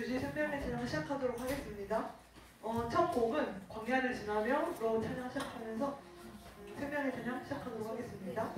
2시 생명의 찬양 시작하도록 하겠습니다. 첫 곡은 광야를 지나며로 찬양 시작하면서 생명의 찬양 시작하도록 하겠습니다.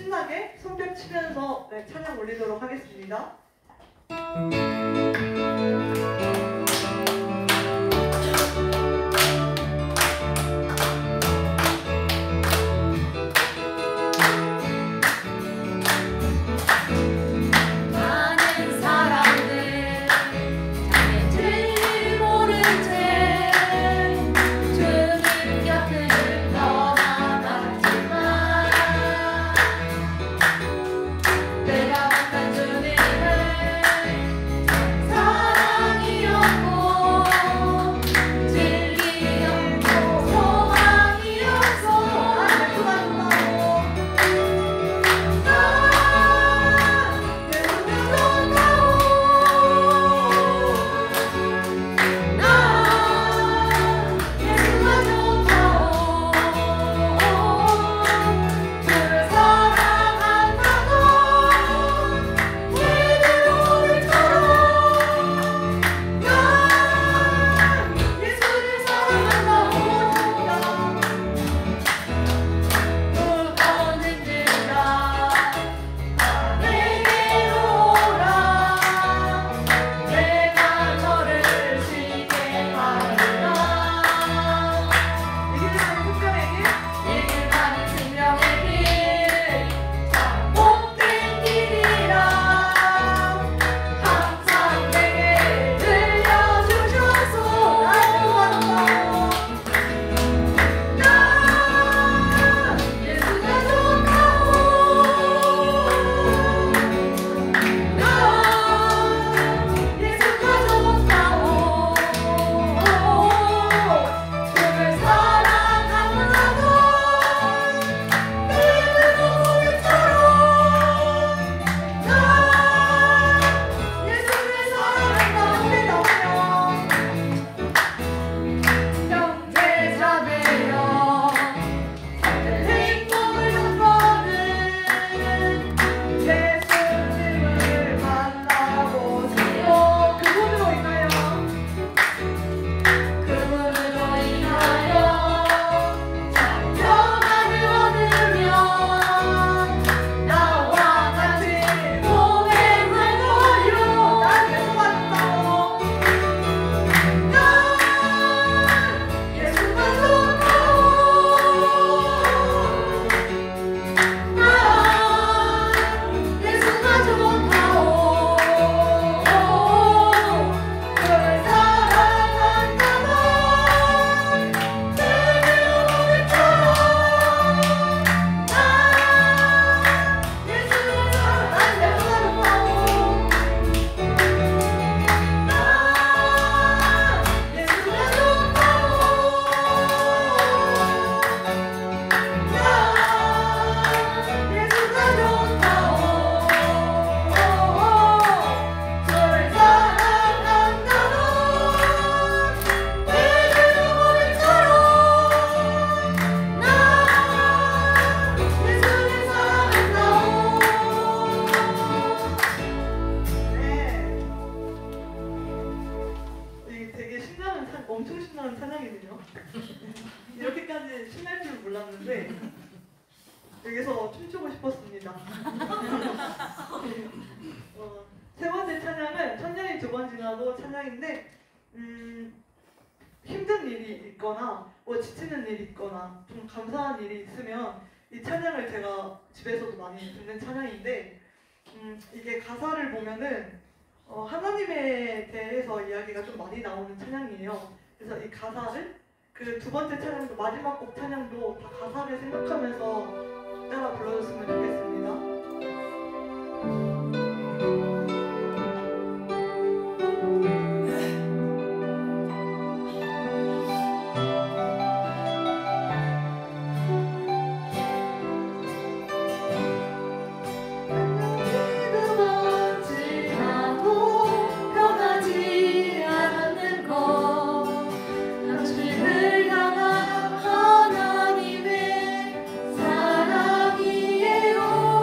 신나게 손뼉 치면서 찬양 올리도록 하겠습니다. 내가 만난 주님을 엄청 신나는 찬양이네요. 이렇게까지 신날 줄 몰랐는데 여기서 춤추고 싶었습니다. 세 번째 찬양은 천년이 두 번 지나도 찬양인데 힘든 일이 있거나 뭐 지치는 일이 있거나 좀 감사한 일이 있으면 이 찬양을 제가 집에서도 많이 듣는 찬양인데 이게 가사를 보면은 하나님에 대해서 이야기가 좀 많이 나오는 찬양이에요. 그래서 이 가사를 그 두 번째 찬양도 마지막 곡 찬양도 다 가사를 생각하면서 따라 불러줬으면 좋겠습니다. 사랑이에요.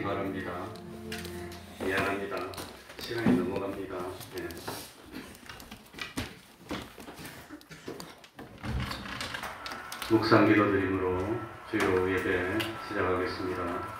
바랍니다. 미안합니다. 시간이 넘어갑니다. 네. 묵상 기도드림으로 주요 예배 시작하겠습니다.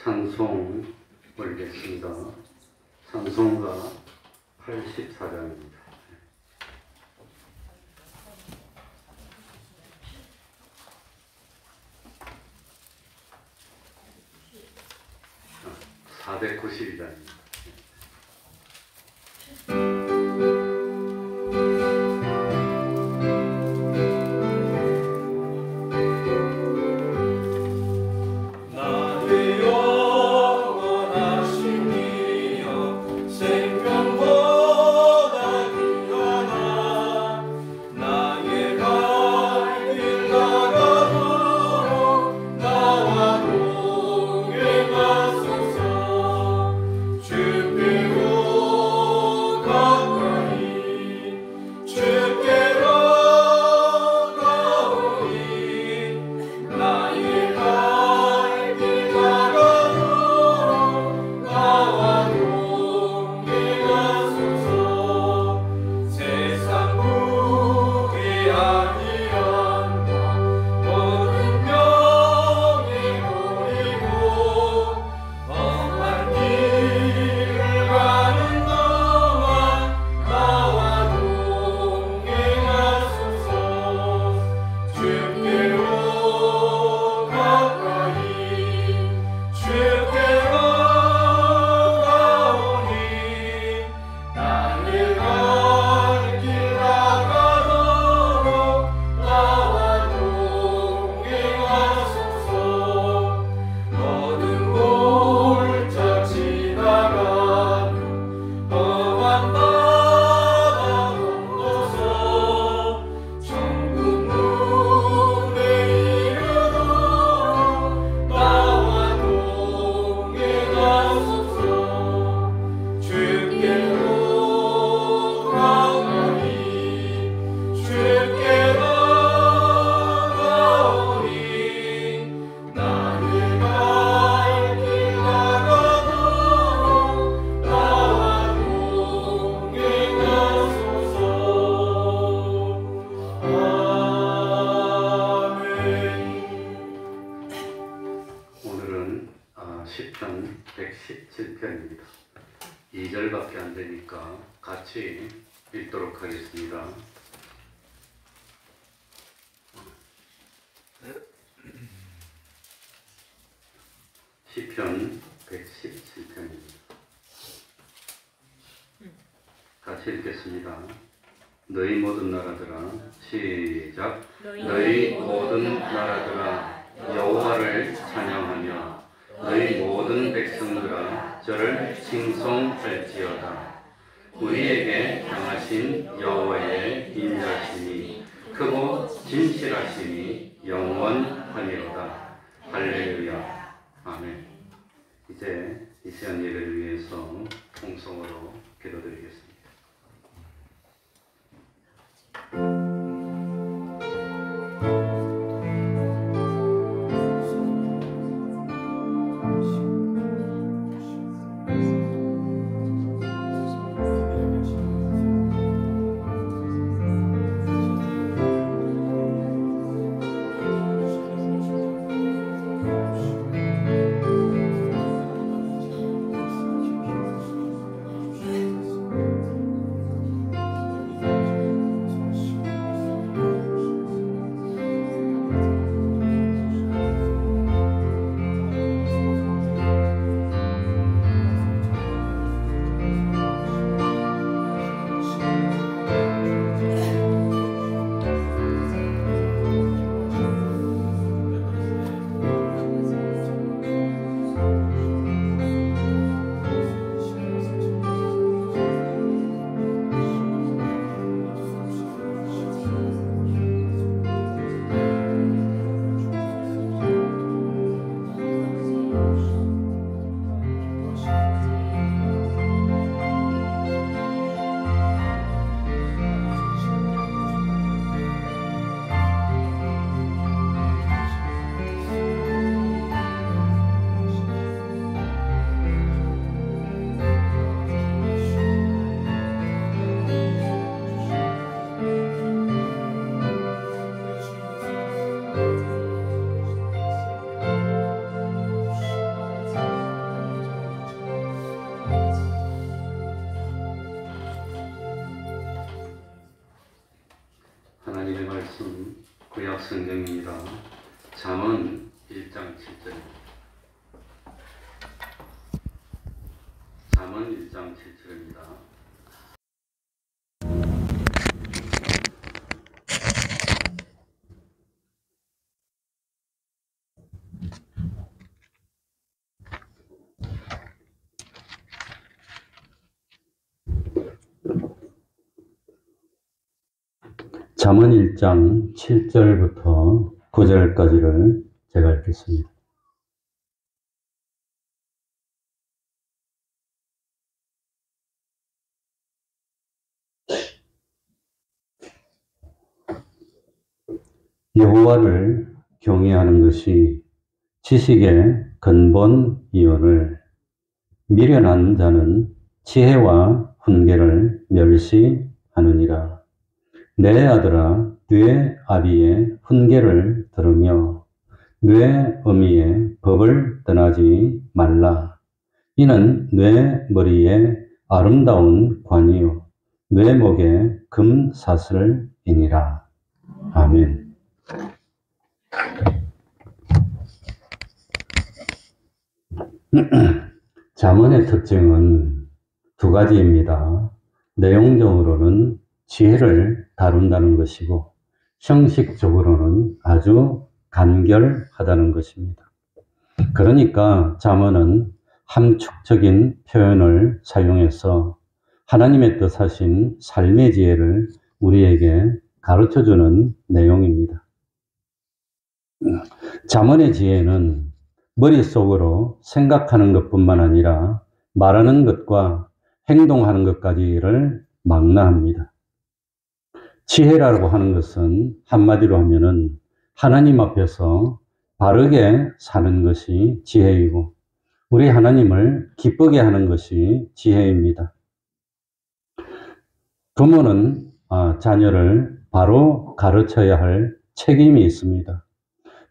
찬송 올리겠습니다. 찬송가 84장입니다. 아, 492장입니다. 시편 117편입니다. 2절밖에 안 되니까 같이 읽도록 하겠습니다. 시편 117편입니다. 같이 읽겠습니다. 너희 모든 나라들아, 시작. 너희 모든 나라들아, 여호와를 찬양하며 너희 모든 백성들아, 저를 칭송할지어다. 우리에게 향하신 여호와의 인자심이 크고 진실하심이 영원하니로다. 할렐루야. 아멘. 이제 이 시간 예배를 위해서 통성으로 기도드리겠습니다. 하나님의 말씀 구약 성경입니다. 잠언 1장 7절입니다. 잠언 1장 7절입니다. 잠언 1장 7절부터 9절까지를 제가 읽겠습니다. 여호와를 경외하는 것이 지식의 근본이오늘 미련한 자는 지혜와 훈계를 멸시하느니라. 내 아들아, 뇌 아비의 훈계를 들으며 뇌 어미의 법을 떠나지 말라. 이는 뇌 머리에 아름다운 관이요 뇌 목에 금사슬이니라. 아멘. 잠언의 특징은 두 가지입니다. 내용적으로는 지혜를 다룬다는 것이고 형식적으로는 아주 간결하다는 것입니다. 그러니까 잠언은 함축적인 표현을 사용해서 하나님의 뜻하신 삶의 지혜를 우리에게 가르쳐주는 내용입니다. 잠언의 지혜는 머릿속으로 생각하는 것뿐만 아니라 말하는 것과 행동하는 것까지를 망라합니다. 지혜라고 하는 것은 한마디로 하면은 하나님 앞에서 바르게 사는 것이 지혜이고 우리 하나님을 기쁘게 하는 것이 지혜입니다. 부모는 자녀를 바로 가르쳐야 할 책임이 있습니다.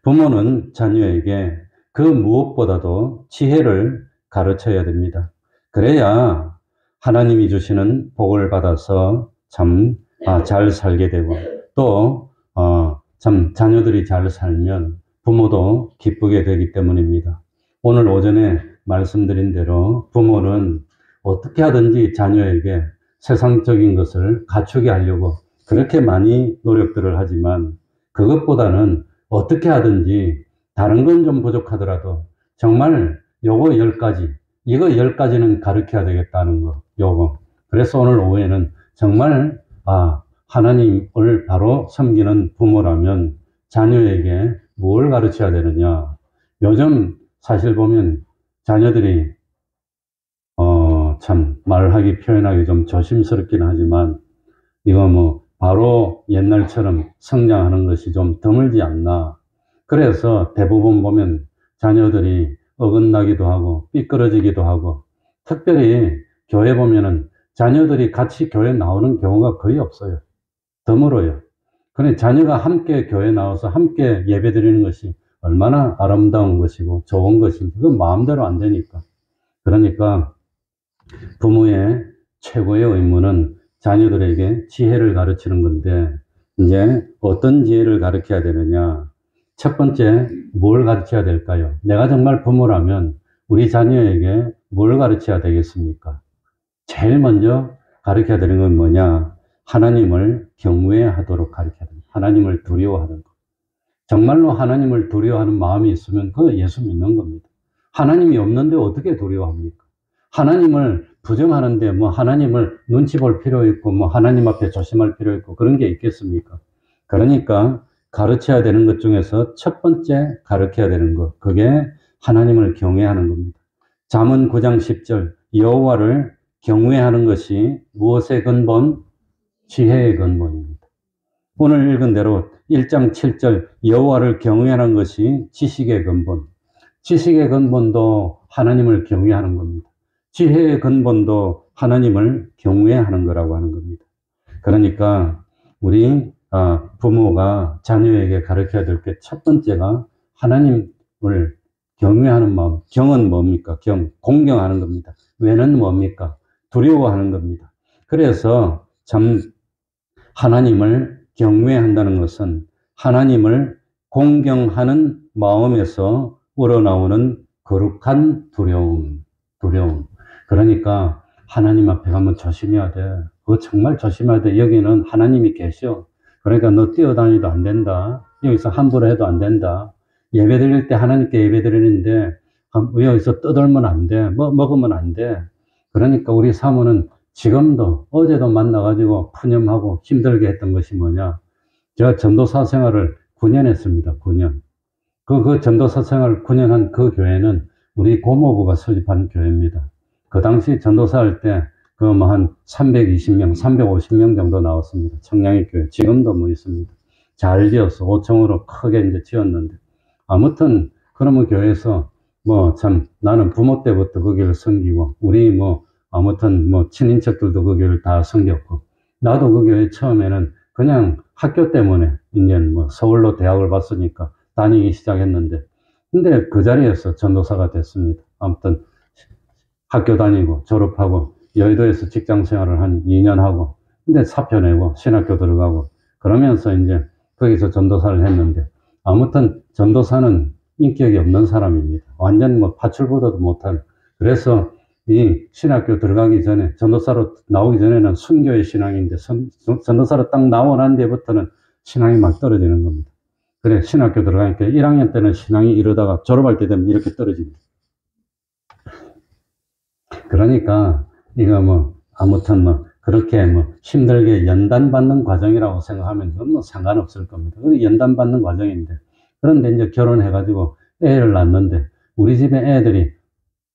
부모는 자녀에게 그 무엇보다도 지혜를 가르쳐야 됩니다. 그래야 하나님이 주시는 복을 받아서 참 잘 살게 되고 또 참 자녀들이 잘 살면 부모도 기쁘게 되기 때문입니다. 오늘 오전에 말씀드린 대로 부모는 어떻게 하든지 자녀에게 세상적인 것을 갖추게 하려고 그렇게 많이 노력들을 하지만 그것보다는 어떻게 하든지 다른 건 좀 부족하더라도 정말 요거 10가지, 이거 10가지는 가르쳐야 되겠다는 거, 요거. 그래서 오늘 오후에는 정말 하나님을 바로 섬기는 부모라면 자녀에게 뭘 가르쳐야 되느냐. 요즘 사실 보면 자녀들이 참 말하기 표현하기 좀 조심스럽긴 하지만 이거 바로 옛날처럼 성장하는 것이 좀 드물지 않나. 그래서 대부분 보면 자녀들이 어긋나기도 하고 삐뚤어지기도 하고 특별히 교회 보면은 자녀들이 같이 교회 나오는 경우가 거의 없어요. 드물어요. 그런데 자녀가 함께 교회 나와서 함께 예배 드리는 것이 얼마나 아름다운 것이고 좋은 것인지 그건 마음대로 안 되니까. 그러니까 부모의 최고의 의무는 자녀들에게 지혜를 가르치는 건데 이제 어떤 지혜를 가르쳐야 되느냐. 첫 번째 뭘 가르쳐야 될까요? 내가 정말 부모라면 우리 자녀에게 뭘 가르쳐야 되겠습니까? 제일 먼저 가르쳐야 되는 건 뭐냐? 하나님을 경외하도록 가르쳐야 됩니다. 하나님을 두려워하는 것. 정말로 하나님을 두려워하는 마음이 있으면 그거 예수 믿는 겁니다. 하나님이 없는데 어떻게 두려워합니까? 하나님을 부정하는데 하나님을 눈치 볼 필요 있고 하나님 앞에 조심할 필요 있고 그런 게 있겠습니까? 그러니까 가르쳐야 되는 것 중에서 첫 번째 가르쳐야 되는 것, 그게 하나님을 경외하는 겁니다. 잠언 9장 10절 여호와를 경외하는 것이 무엇의 근본? 지혜의 근본입니다. 오늘 읽은 대로 1장 7절 여호와를 경외하는 것이 지식의 근본. 지식의 근본도 하나님을 경외하는 겁니다. 지혜의 근본도 하나님을 경외하는 거라고 하는 겁니다. 그러니까 우리 부모가 자녀에게 가르쳐야 될 게 첫 번째가 하나님을 경외하는 마음. 경은 뭡니까? 공경하는 겁니다. 외는 뭡니까? 두려워하는 겁니다. 그래서 참 하나님을 경외한다는 것은 하나님을 공경하는 마음에서 우러나오는 거룩한 두려움. 그러니까 하나님 앞에 가면 조심해야 돼. 그거 정말 조심해야 돼. 여기는 하나님이 계셔. 그러니까 너 뛰어다니도 안 된다. 여기서 함부로 해도 안 된다. 예배 드릴 때 하나님께 예배 드리는데 여기서 떠들면 안 돼. 먹으면 안 돼. 그러니까 우리 사모는 지금도 어제도 만나가지고 푸념하고 힘들게 했던 것이 뭐냐. 제가 전도사 생활을 9년 했습니다. 9년. 그 전도사 생활 9년 한 그 교회는 우리 고모부가 설립한 교회입니다. 그 당시 전도사 할 때 그 뭐 한 320명, 350명 정도 나왔습니다. 청량리 교회. 지금도 뭐 있습니다. 잘 지었어. 5층으로 크게 이제 지었는데. 아무튼 그러면 교회에서 뭐 참 나는 부모 때부터 그 교회를 섬기고 우리 뭐 아무튼 뭐 친인척들도 그 교회를 다 섬겼고 나도 그 교회 처음에는 그냥 학교 때문에 이제 뭐 서울로 대학을 갔으니까 다니기 시작했는데 근데 그 자리에서 전도사가 됐습니다. 아무튼 학교 다니고 졸업하고 여의도에서 직장 생활을 한 2년 하고 근데 사표 내고 신학교 들어가고 그러면서 이제 거기서 전도사를 했는데 아무튼 전도사는 인격이 없는 사람입니다. 완전 뭐 파출보다도 못한. 그래서 이 신학교 들어가기 전에 전도사로 나오기 전에는 순교의 신앙인데 전도사로 딱 나오고 난 뒤부터는 신앙이 막 떨어지는 겁니다. 그래 신학교 들어가니까 1학년 때는 신앙이 이러다가 졸업할 때 되면 이렇게 떨어집니다. 그러니까 이거 뭐 아무튼 뭐 그렇게 뭐 힘들게 연단받는 과정이라고 생각하면 그건 뭐 상관없을 겁니다. 연단받는 과정인데 그런데 이제 결혼해가지고 애를 낳는데 우리 집에 애들이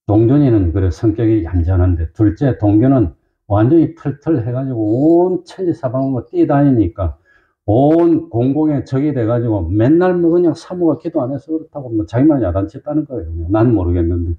동준이는 그래 성격이 얌전한데 둘째 동규는 완전히 털털 해가지고 온 천지사방으로 뛰다니니까 온 공공에 적이 돼가지고 맨날 뭐 그냥 사모가 기도 안 해서 그렇다고 뭐 자기만 야단쳤다는 거예요. 난 모르겠는데.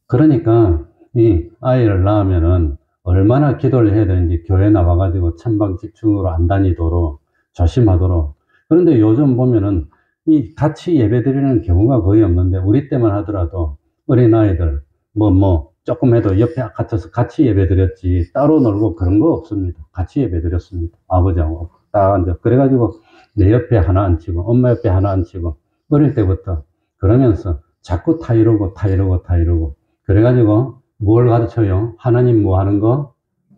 그러니까 이 아이를 낳으면은 얼마나 기도를 해야 되는지 교회 나와가지고 천방지축으로 안 다니도록 조심하도록. 그런데 요즘 보면은 이 같이 예배 드리는 경우가 거의 없는데 우리 때만 하더라도 어린아이들 뭐 조금 해도 옆에 갇혀서 같이 예배 드렸지 따로 놀고 그런 거 없습니다. 같이 예배 드렸습니다. 아버지하고 딱 앉아. 그래가지고 내 옆에 하나 앉히고 엄마 옆에 하나 앉히고 어릴 때부터 그러면서 자꾸 다 이러고 그래가지고 뭘 가르쳐요? 하나님 뭐 하는 거?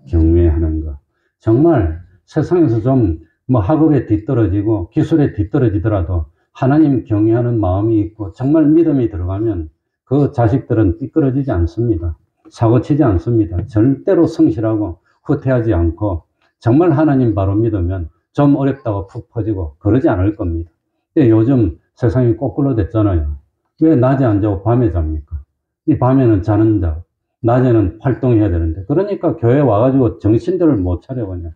경외하는 거. 정말 세상에서 좀 뭐 학업에 뒤떨어지고 기술에 뒤떨어지더라도 하나님 경외하는 마음이 있고 정말 믿음이 들어가면 그 자식들은 삐끄러지지 않습니다. 사고치지 않습니다. 절대로 성실하고 후퇴하지 않고 정말 하나님 바로 믿으면 좀 어렵다고 푹 퍼지고 그러지 않을 겁니다. 근데 요즘 세상이 거꾸로 됐잖아요. 왜 낮에 안 자고 밤에 잡니까? 이 밤에는 자는 자, 낮에는 활동해야 되는데 그러니까 교회 와가지고 정신들을 못 차려 그냥.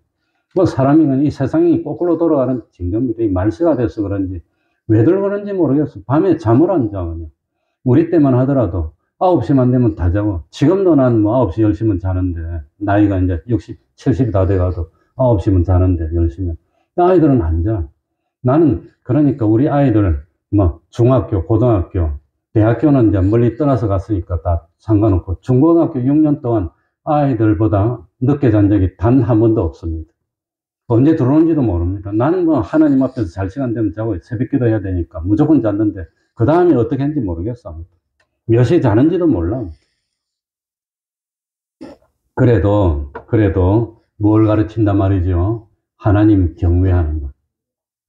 뭐 사람이 그냥 이 세상이 거꾸로 돌아가는 징조입니다. 이 말세가 돼서 그런지 왜들 그런지 모르겠어. 밤에 잠을 안 자 그냥. 우리 때만 하더라도 9시만 되면 다 자고 지금도 난 뭐 9시 10시면 자는데 나이가 이제 60, 70이 다 돼가도 9시면 자는데 10시면 아이들은 안 자. 나는 그러니까 우리 아이들 뭐 중학교, 고등학교, 대학교는 이제 멀리 떠나서 갔으니까 다 상관없고 중고등학교 6년 동안 아이들보다 늦게 잔 적이 단 한 번도 없습니다. 언제 들어오는지도 모릅니다. 나는 뭐 하나님 앞에서 잘 시간 되면 자고 새벽 기도 해야 되니까 무조건 잤는데 그 다음에 어떻게 했는지 모르겠어. 몇 시에 자는지도 몰라. 그래도 뭘 가르친단 말이죠. 하나님 경외하는 것.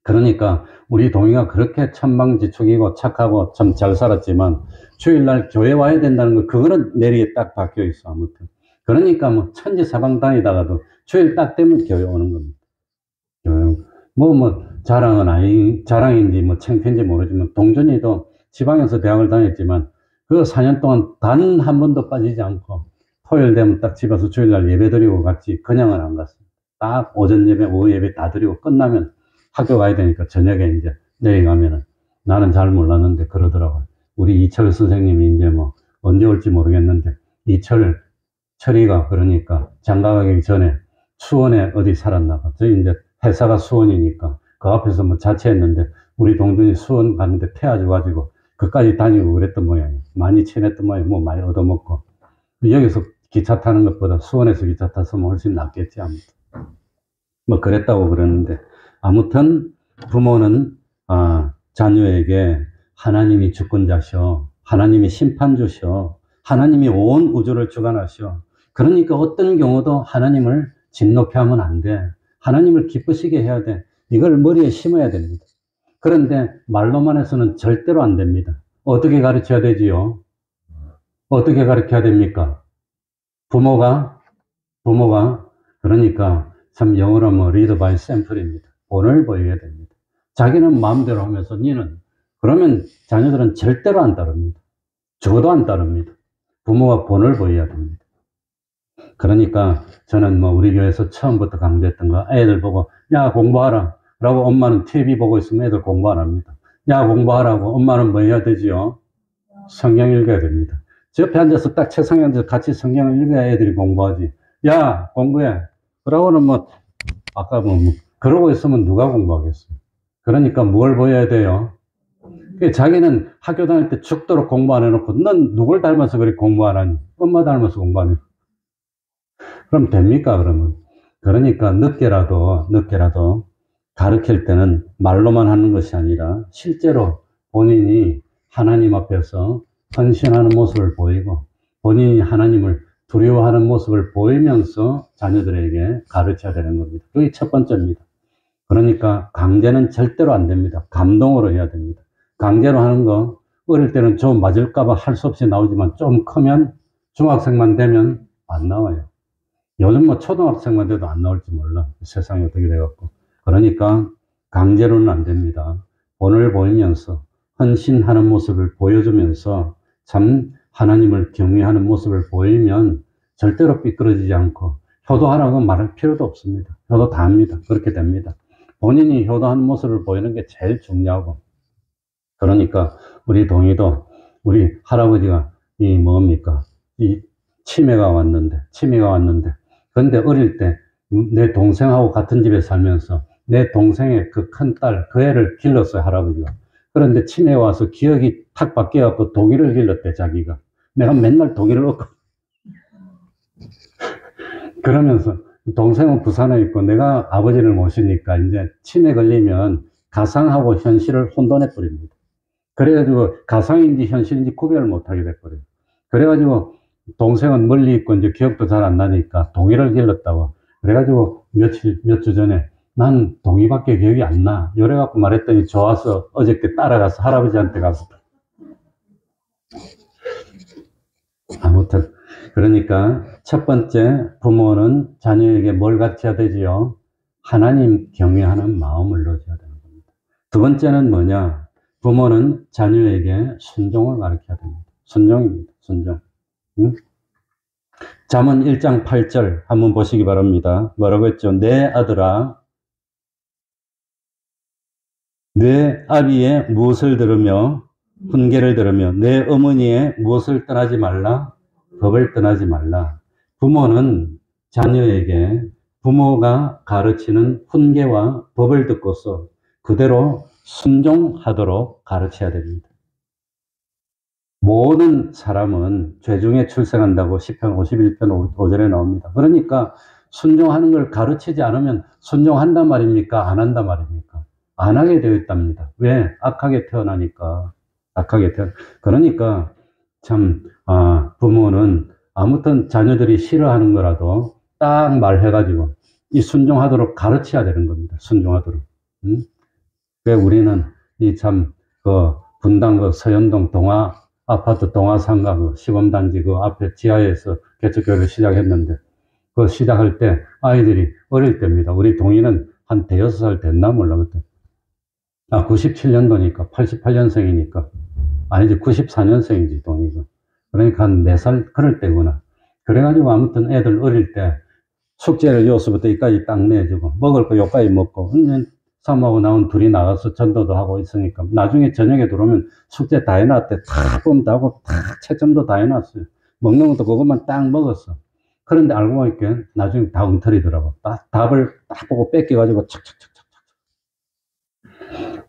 그러니까 우리 동이가 그렇게 천방지축이고 착하고 참 잘 살았지만 주일날 교회 와야 된다는 거 그거는 내리에 딱 박혀 있어. 아무튼 그러니까 뭐 천지사방 다니다가도 주일 딱 되면 교회 오는 겁니다. 자랑인지 뭐 창피인지 모르지만 동준이도 지방에서 대학을 다녔지만 그 4년 동안 단 한 번도 빠지지 않고 토요일 되면 딱 집에서 주일날 예배 드리고 갔지 그냥은 안 갔습니다. 딱 오전 예배, 오후 예배 다 드리고 끝나면 학교 가야 되니까 저녁에 이제 내려가면은 나는 잘 몰랐는데 그러더라고요. 우리 이철 선생님이 이제 뭐 언제 올지 모르겠는데 철이가 그러니까 장가가기 전에 수원에 어디 살았나 봐. 저희 이제 회사가 수원이니까 그 앞에서 뭐 자취했는데 우리 동준이 수원 갔는데 태워줘가지고 그까지 다니고 그랬던 모양이에요. 많이 친했던 모양이에요. 뭐 많이 얻어먹고. 여기서 기차 타는 것보다 수원에서 기차 탔으면 훨씬 낫겠지, 아무튼. 뭐 그랬다고 그러는데 아무튼 부모는 자녀에게 하나님이 주권자셔. 하나님이 심판주셔. 하나님이 온 우주를 주관하셔. 그러니까 어떤 경우도 하나님을 진노케하면 안 돼. 하나님을 기쁘시게 해야 돼. 이걸 머리에 심어야 됩니다. 그런데 말로만 해서는 절대로 안 됩니다. 어떻게 가르쳐야 되지요? 어떻게 가르쳐야 됩니까? 부모가 그러니까 참 영어로 뭐 lead by sample입니다. 본을 보여야 됩니다. 자기는 마음대로 하면서 니는 그러면 자녀들은 절대로 안 따릅니다. 죽어도 안 따릅니다. 부모가 본을 보여야 됩니다. 그러니까 저는 뭐 우리 교회에서 처음부터 강조했던 거 애들 보고 야 공부하라 라고 엄마는 TV 보고 있으면 애들 공부 안 합니다. 야 공부하라고 엄마는 뭐 해야 되지요? 성경 읽어야 됩니다. 저 옆에 앉아서 딱 책상에 앉아서 같이 성경을 읽어야 애들이 공부하지. 야 공부해. 그러고는 뭐 아까 뭐 그러고 있으면 누가 공부하겠어요. 그러니까 뭘 보여야 돼요? 자기는 학교 다닐 때 죽도록 공부 안 해놓고 넌 누굴 닮아서 그렇게 공부 안 하니? 엄마 닮아서 공부 안 해. 그럼 됩니까 그러면? 그러니까 늦게라도 가르칠 때는 말로만 하는 것이 아니라 실제로 본인이 하나님 앞에서 헌신하는 모습을 보이고 본인이 하나님을 두려워하는 모습을 보이면서 자녀들에게 가르쳐야 되는 겁니다. 그게 첫 번째입니다. 그러니까 강제는 절대로 안 됩니다. 감동으로 해야 됩니다. 강제로 하는 거 어릴 때는 좀 맞을까봐 할 수 없이 나오지만 좀 크면 중학생만 되면 안 나와요. 요즘 뭐 초등학생만 돼도 안 나올지 몰라. 세상이 어떻게 돼갖고. 그러니까 강제로는 안 됩니다. 본을 보이면서 헌신하는 모습을 보여주면서 참 하나님을 경외하는 모습을 보이면 절대로 삐뚤어지지 않고 효도하라고 말할 필요도 없습니다. 효도 다 합니다. 그렇게 됩니다. 본인이 효도하는 모습을 보이는 게 제일 중요하고 그러니까 우리 동의도 우리 할아버지가 이 치매가 왔는데 근데 어릴 때 내 동생하고 같은 집에 살면서 내 동생의 그 큰 딸, 그 애를 길렀어요, 할아버지가. 그런데 치매에 와서 기억이 탁 바뀌어갖고 독일을 길렀대, 자기가. 내가 맨날 독일을 얻고. 그러면서 동생은 부산에 있고 내가 아버지를 모시니까 이제 치매 걸리면 가상하고 현실을 혼돈해 버립니다. 그래가지고 가상인지 현실인지 구별을 못하게 돼버려요. 그래가지고 동생은 멀리 있고 이제 기억도 잘 안 나니까 동의를 길렀다고. 그래가지고 몇 주 전에 난 동의밖에 기억이 안 나. 이래갖고 말했더니 좋아서 어저께 따라가서 할아버지한테 가서. 아무튼 그러니까 첫 번째 부모는 자녀에게 뭘 가르쳐야 되지요? 하나님 경외하는 마음을 넣어줘야 되는 겁니다. 두 번째는 뭐냐? 부모는 자녀에게 순종을 가르쳐야 됩니다. 순종입니다. 순종. 응? 잠언 1장 8절 한번 보시기 바랍니다. 뭐라고 했죠? 내 아들아, 내 아비의 무엇을 들으며 훈계를 들으며 내 어머니의 무엇을 떠나지 말라? 법을 떠나지 말라. 부모는 자녀에게 부모가 가르치는 훈계와 법을 듣고서 그대로 순종하도록 가르쳐야 됩니다. 모든 사람은 죄 중에 출생한다고 시편 51편 5절에 나옵니다. 그러니까 순종하는 걸 가르치지 않으면 순종한단 말입니까? 안 한단 말입니까? 안 하게 되어 있답니다. 왜? 악하게 태어나니까. 그러니까 참 부모는 아무튼 자녀들이 싫어하는 거라도 딱 말해가지고 이 순종하도록 가르쳐야 되는 겁니다. 순종하도록. 우리는 이 참 분당 서현동 아파트 동화상가 시범단지 그 앞에 지하에서 개척교회를 시작했는데 그 시작할 때 아이들이 어릴 때입니다. 우리 동이는 한 5살 됐나 몰라 그때. 97년도니까 88년생이니까 아니지 94년생이지 동이가. 그러니까 한 4살 그럴 때구나. 그래가지고 아무튼 애들 어릴 때 숙제를 요서부터 이까지 딱 내주고 먹을 거 요까지 먹고 사모하고 나온 둘이 나가서 전도도 하고 있으니까 나중에 저녁에 들어오면 숙제 다 해놨대. 다 뿜다 하고 다 채점도 다 해놨어요. 먹는 것도 그것만 딱 먹었어. 그런데 알고 보니까 나중에 다 엉터리더라고. 답을 딱 보고 뺏겨가지고 착착착착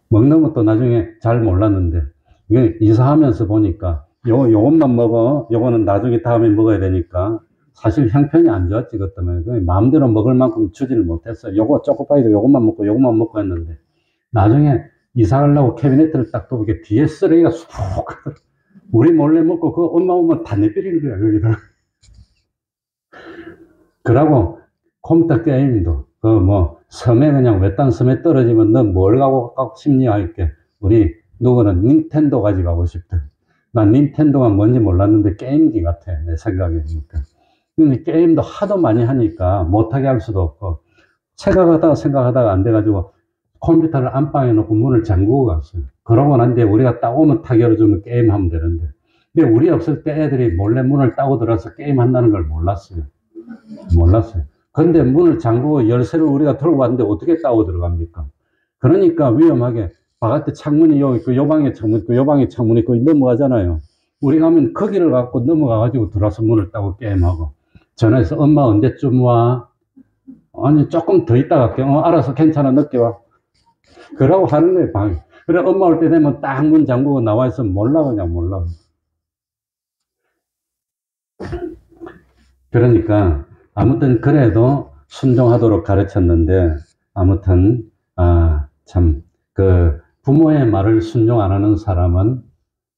먹는 것도 나중에 잘 몰랐는데 이게 이사하면서 보니까 요것만 먹어. 요거는 나중에 다음에 먹어야 되니까 사실 형편이 안 좋았지 그것 때문에 마음대로 먹을 만큼 주지를 못했어요. 요거 초코파이도 요것만 먹고 했는데 나중에 이사 가려고 캐비넷을 딱 떠보게 뒤에 쓰레기가 쑥 우리 몰래 먹고 그 엄마 오면 다 내버리는 거야 여기다. 그러고 컴퓨터 게임도 그 뭐 섬에 그냥 외딴 섬에 떨어지면 너 뭘 가고 싶니 할게 우리 누구는 닌텐도 가지고 싶대. 난 닌텐도가 뭔지 몰랐는데 게임기 같아 내 생각에. 근데 게임도 하도 많이 하니까 못하게 할 수도 없고 생각하다가 안 돼가지고 컴퓨터를 안방에 놓고 문을 잠그고 갔어요. 그러고 난 뒤에 우리가 딱 오면 탁 열어주면 게임하면 되는데 근데 우리 없을 때 애들이 몰래 문을 따고 들어서 게임한다는 걸 몰랐어요. 근데 문을 잠그고 열쇠를 우리가 들고 왔는데 어떻게 따고 들어갑니까? 그러니까 위험하게 바깥에 창문이 여기 있고 요 방에 창문 있고 요 방에 창문 있고 넘어가잖아요. 우리 가면 거기를 갖고 넘어가가지고 들어와서 문을 따고 게임하고 전화해서 엄마 언제쯤 와? 아니 조금 더 있다 갈게. 알아서 괜찮아 늦게 와. 그러고 하는 거예요 방에. 그래 엄마 올 때 되면 딱 문 잠그고 나와 있어 몰라 그냥 몰라. 그러니까 아무튼 그래도 순종하도록 가르쳤는데 아무튼 참 그 부모의 말을 순종 안 하는 사람은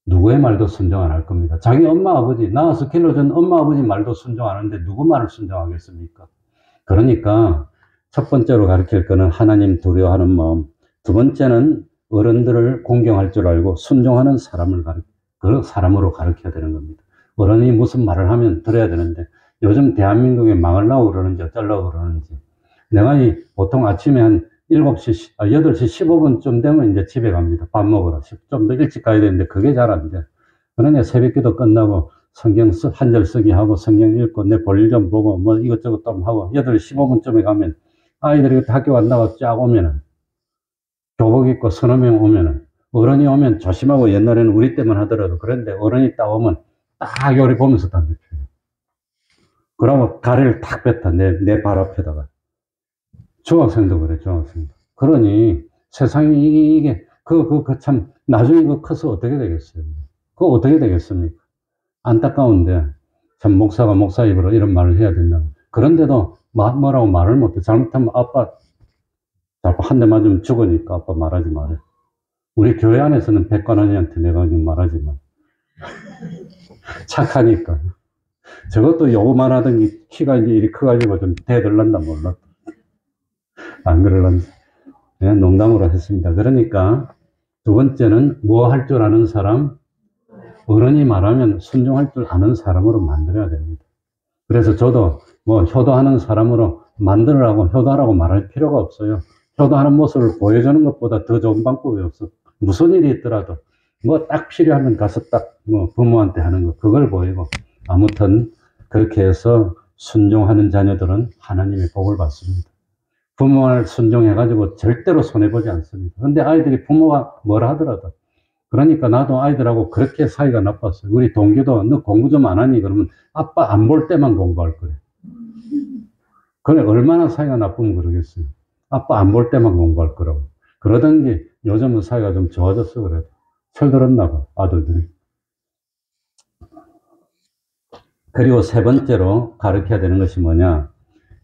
누구의 말도 순종 안 할 겁니다. 자기 엄마 아버지 낳아서 길러준 엄마 아버지 말도 순종 안 하는데 누구 말을 순종하겠습니까? 그러니까 첫 번째로 가르칠 거는 하나님 두려워하는 마음, 두 번째는 어른들을 공경할 줄 알고 순종하는 그 사람으로 가르쳐야 되는 겁니다. 어른이 무슨 말을 하면 들어야 되는데 요즘 대한민국에 망하려고 그러는지 어쩌려고 그러는지 내가 보통 아침에 한 8시 15분쯤 되면 이제 집에 갑니다. 밥 먹으러. 좀 더 일찍 가야 되는데 그게 잘 안 돼. 그러냐 새벽기도 끝나고 성경 한 절 쓰기 하고 성경 읽고 내 볼일 좀 보고 뭐 이것저것 좀 하고 8시 15분쯤에 가면 아이들이 학교 간다고 쫙 오면은 교복 입고 서너 명 오면은 어른이 오면 조심하고 옛날에는 우리 때만 하더라도 그런데 어른이 딱 오면 딱 요리 보면서 담배 피워요. 그러면 가래를 탁 뱉다 내 발 앞에다가. 중학생도 그래, 중학생도. 그러니 세상이 이게 참 나중에 커서 어떻게 되겠어요? 그거 어떻게 되겠습니까? 안타까운데 참 목사가 목사 입으로 이런 말을 해야 된다. 그런데도 뭐라고 말을 못해. 잘못하면 아빠 자꾸 한 대 맞으면 죽으니까 아빠 말하지 말해. 우리 교회 안에서는 백관원이한테 내가 말하지만 착하니까. 저것도 요거만 하던 키가 이제 이리 커가지고 좀 대들란다 몰라. 안 그럴란지. 그냥 농담으로 했습니다. 그러니까 두 번째는 뭐 할 줄 아는 사람, 어른이 말하면 순종할 줄 아는 사람으로 만들어야 됩니다. 그래서 저도 뭐 효도하는 사람으로 만들으라고 효도하라고 말할 필요가 없어요. 효도하는 모습을 보여주는 것보다 더 좋은 방법이 없어. 무슨 일이 있더라도 뭐 딱 필요하면 가서 딱 뭐 부모한테 하는 거 그걸 보이고 아무튼 그렇게 해서 순종하는 자녀들은 하나님의 복을 받습니다. 부모를 순종해가지고 절대로 손해보지 않습니다. 근데 아이들이 부모가 뭐라 하더라도 그러니까 나도 아이들하고 그렇게 사이가 나빴어요. 우리 동기도 너 공부 좀 안 하니? 그러면 아빠 안 볼 때만 공부할 거래. 그래 얼마나 사이가 나쁘면 그러겠어요. 아빠 안 볼 때만 공부할 거라고. 그러던 게 요즘은 사이가 좀 좋아졌어 그래도. 철들었나 봐 아들들이. 그리고 세 번째로 가르쳐야 되는 것이 뭐냐.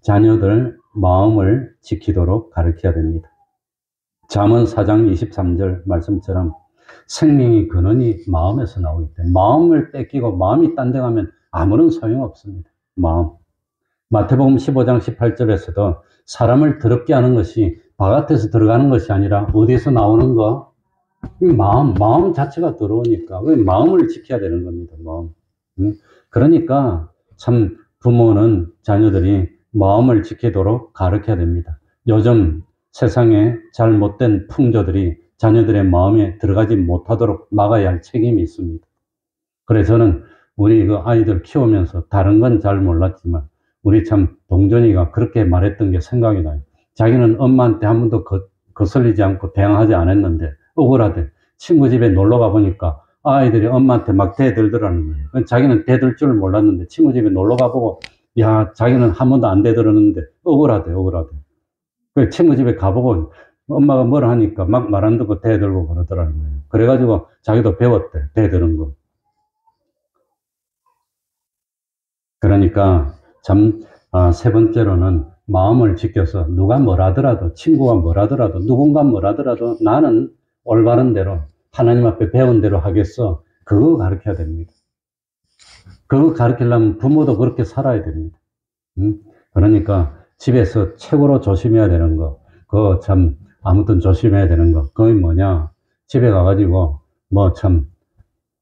자녀들 마음을 지키도록 가르쳐야 됩니다. 잠언 4장 23절 말씀처럼 생명의 근원이 마음에서 나오기 때문에 마음을 뺏기고 마음이 딴 데 가면 아무런 소용없습니다. 마음. 마태복음 15장 18절에서도 사람을 더럽게 하는 것이 바깥에서 들어가는 것이 아니라 어디서 나오는 거? 마음 자체가 더러우니까 마음을 지켜야 되는 겁니다. 마음. 그러니까 참 부모는 자녀들이 마음을 지키도록 가르쳐야 됩니다. 요즘 세상에 잘못된 풍조들이 자녀들의 마음에 들어가지 못하도록 막아야 할 책임이 있습니다. 그래서 저는 우리 그 아이들 키우면서 다른 건 잘 몰랐지만 우리 참 동전이가 그렇게 말했던 게 생각이 나요. 자기는 엄마한테 한 번도 거슬리지 않고 대항하지 않았는데 억울하대. 친구 집에 놀러 가보니까 아이들이 엄마한테 막 대들더라는 거예요. 자기는 대들 줄 몰랐는데 친구 집에 놀러 가보고 야 자기는 한 번도 안 대들었는데 억울하대. 그 친구 집에 가보고 엄마가 뭐라 하니까 막 말 안 듣고 대들고 그러더라는 거예요. 그래가지고 자기도 배웠대. 대드는 거. 그러니까 참 세 번째로는 마음을 지켜서 누가 뭐라더라도 친구가 뭐라더라도 누군가 뭐라더라도 나는 올바른 대로 하나님 앞에 배운 대로 하겠어. 그거 가르쳐야 됩니다. 그거 가르치려면 부모도 그렇게 살아야 됩니다. 그러니까 집에서 최고로 조심해야 되는 거 그거 참 아무튼 조심해야 되는 거 그게 뭐냐 집에 가가지고 뭐 참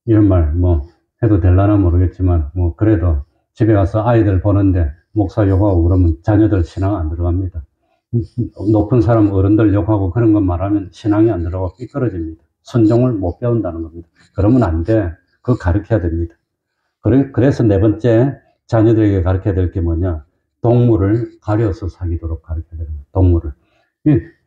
이런 말 뭐 해도 될라나 모르겠지만 뭐 그래도 집에 가서 아이들 보는데 목사 욕하고 그러면 자녀들 신앙 안 들어갑니다. 높은 사람 어른들 욕하고 그런 거 말하면 신앙이 안 들어가고 삐뚤어집니다. 순종을 못 배운다는 겁니다. 그러면 안 돼. 그거 가르쳐야 됩니다. 그래서 네 번째 자녀들에게 가르쳐야 될 게 뭐냐 동물을 가려서 사귀도록 가르쳐야 됩니다. 동물을.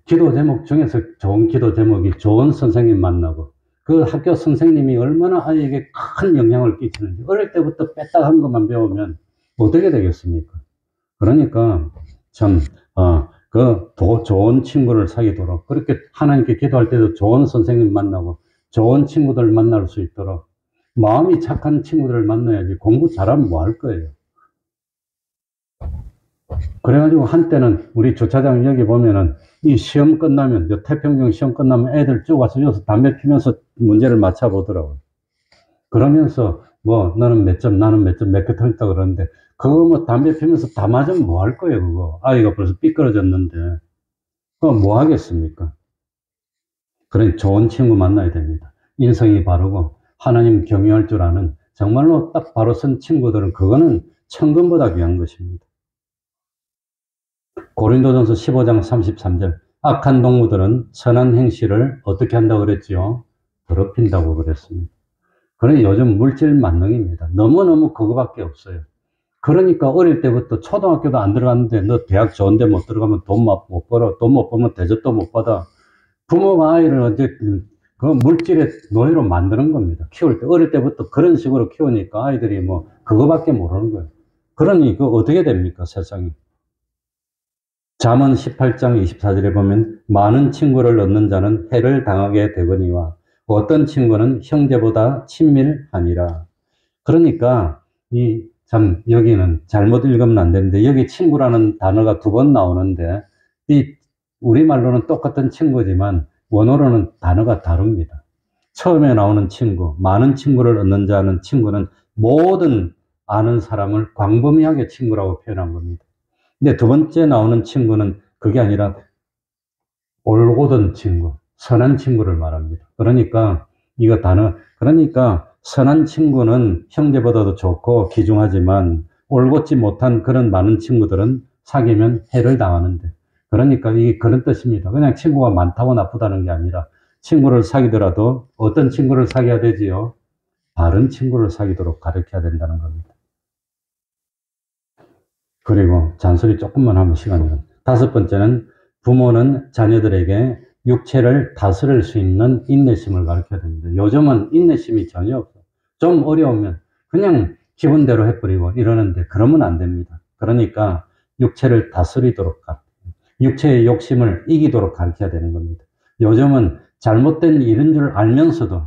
기도 제목 중에서 좋은 기도 제목이 좋은 선생님 만나고 그 학교 선생님이 얼마나 아이에게 큰 영향을 끼치는지 어릴 때부터 빼딱한 것만 배우면 어떻게 되겠습니까? 그러니까 참 좋은 친구를 사귀도록 그렇게 하나님께 기도할 때도 좋은 선생님 만나고 좋은 친구들 만날 수 있도록 마음이 착한 친구들을 만나야지 공부 잘하면 뭐 할 거예요. 그래가지고 한때는 우리 주차장 여기 보면은 이 시험 끝나면 태평양 시험 끝나면 애들 쭉 와서 여기서 담배 피면서 문제를 맞춰보더라고요. 그러면서 뭐 너는 몇 점 나는 몇 점 몇 개 틀렸다 그러는데 그거 뭐 담배 피면서 다 맞으면 뭐 할 거예요 그거. 아이가 벌써 삐뚤어졌는데 그거 뭐 하겠습니까? 그러니 좋은 친구 만나야 됩니다. 인성이 바르고 하나님 경외할 줄 아는 정말로 딱 바로 선 친구들은 그거는 천금보다 귀한 것입니다. 고린도전서 15장 33절 악한 동무들은 선한 행실을 어떻게 한다고 그랬지요? 더럽힌다고 그랬습니다. 그러니 요즘 물질 만능입니다. 너무너무 그거밖에 없어요. 그러니까 어릴 때부터 초등학교도 안 들어갔는데 너 대학 좋은데 못 들어가면 돈 못 벌어. 돈 못 벌면 대접도 못 받아. 부모가 아이를 어쨌든 그 물질의 노예로 만드는 겁니다. 키울 때 어릴 때부터 그런 식으로 키우니까 아이들이 뭐 그거밖에 모르는 거예요. 그러니 그 어떻게 됩니까 세상이. 잠언 18장 24절에 보면 많은 친구를 얻는 자는 해를 당하게 되거니와 어떤 친구는 형제보다 친밀하니라. 그러니까 참 여기는 잘못 읽으면 안 되는데 여기 친구라는 단어가 2번 나오는데 이 우리말로는 똑같은 친구지만 원어로는 단어가 다릅니다. 처음에 나오는 친구, 많은 친구를 얻는 자는 친구는 모든 아는 사람을 광범위하게 친구라고 표현한 겁니다. 근데 2번째 나오는 친구는 그게 아니라 올곧은 친구, 선한 친구를 말합니다. 그러니까 이거 단어, 그러니까 선한 친구는 형제보다도 좋고 귀중하지만 올곧지 못한 그런 많은 친구들은 사귀면 해를 당하는데 그러니까 이게 그런 뜻입니다. 그냥 친구가 많다고 나쁘다는 게 아니라 친구를 사귀더라도 어떤 친구를 사귀어야 되지요? 바른 친구를 사귀도록 가르쳐야 된다는 겁니다. 그리고 잔소리 조금만 하면 시간이 나. 5번째는 부모는 자녀들에게 육체를 다스릴 수 있는 인내심을 가르쳐야 됩니다. 요즘은 인내심이 전혀 없어. 좀 어려우면 그냥 기분대로 해버리고 이러는데 그러면 안 됩니다. 그러니까 육체를 다스리도록 육체의 욕심을 이기도록 가르쳐야 되는 겁니다. 요즘은 잘못된 일인 줄 알면서도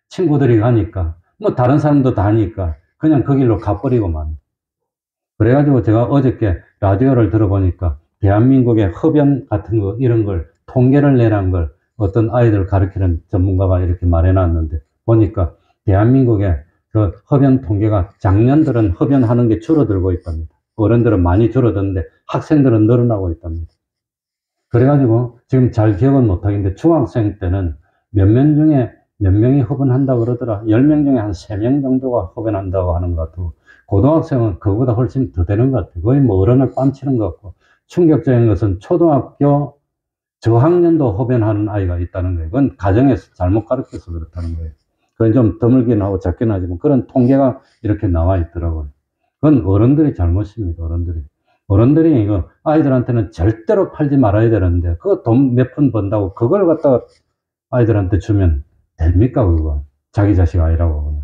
친구들이 가니까 뭐 다른 사람도 다 하니까 그냥 그 길로 가버리고만. 그래가지고 제가 어저께 라디오를 들어보니까 대한민국의 흡연 같은 거 이런 걸 통계를 내라는 걸 어떤 아이들 가르치는 전문가가 이렇게 말해놨는데 보니까 대한민국의 그 흡연 통계가 작년들은 흡연하는 게 줄어들고 있답니다. 어른들은 많이 줄어드는데 학생들은 늘어나고 있답니다. 그래가지고 지금 잘 기억은 못하겠는데 중학생 때는 몇 명 중에 몇 명이 흡연한다고 그러더라. 10명 중에 한 3명 정도가 흡연한다고 하는 것 같고 고등학생은 그거보다 훨씬 더 되는 것 같아요. 거의 뭐 어른을 뺨치는 것 같고 충격적인 것은 초등학교 저학년도 흡연하는 아이가 있다는 거예요. 그건 가정에서 잘못 가르쳐서 그렇다는 거예요. 그건 좀 드물긴 하고 작긴 하지만 그런 통계가 이렇게 나와 있더라고요. 그건 어른들이 잘못입니다. 어른들이 이거 아이들한테는 절대로 팔지 말아야 되는데 그거 돈 몇 푼 번다고 그걸 갖다가 아이들한테 주면 됩니까 그거? 자기 자식 아니라고.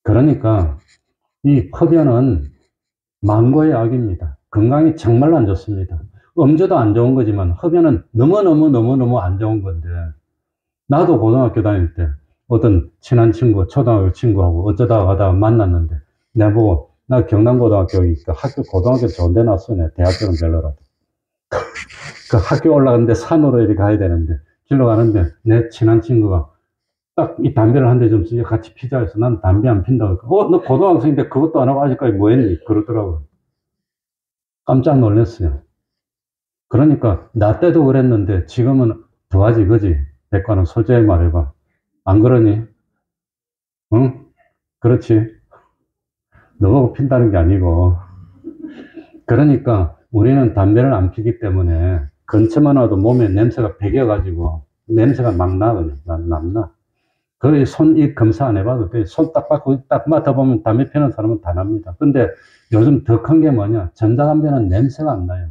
그러니까 이 흡연은 만고의 악입니다. 건강에 정말 안 좋습니다. 음주도 안 좋은 거지만 흡연은 너무너무 안 좋은 건데 나도 고등학교 다닐 때 어떤 친한 친구, 초등학교 친구하고 어쩌다가 가다가 만났는데 내보고 나 경남고등학교 학교 고등학교 좋은 데 나왔어. 내 대학교는 별로라도. 그 학교 올라가는데 산으로 이렇게 가야 되는데 길로 가는데 내 친한 친구가 딱 이 담배를 한 대 좀 쓰자 같이 피자 해서 난 담배 안 핀다고. 너 고등학생인데 그것도 안 하고 아직까지 뭐 했니? 그러더라고요. 깜짝 놀랐어요. 그러니까 나 때도 그랬는데 지금은 더하지 그지? 백과는 솔직히 말해봐. 안 그러니? 응? 그렇지. 너가 핀다는 게 아니고. 그러니까 우리는 담배를 안 피기 때문에 근처만 와도 몸에 냄새가 배겨가지고 냄새가 막 나, 그냥. 나. 그래, 손 검사 안 해봐도 돼. 손 딱 받고 딱 맡아보면 담배 피는 사람은 다 납니다. 근데 요즘 더 큰 게 뭐냐? 전자담배는 냄새가 안 나요.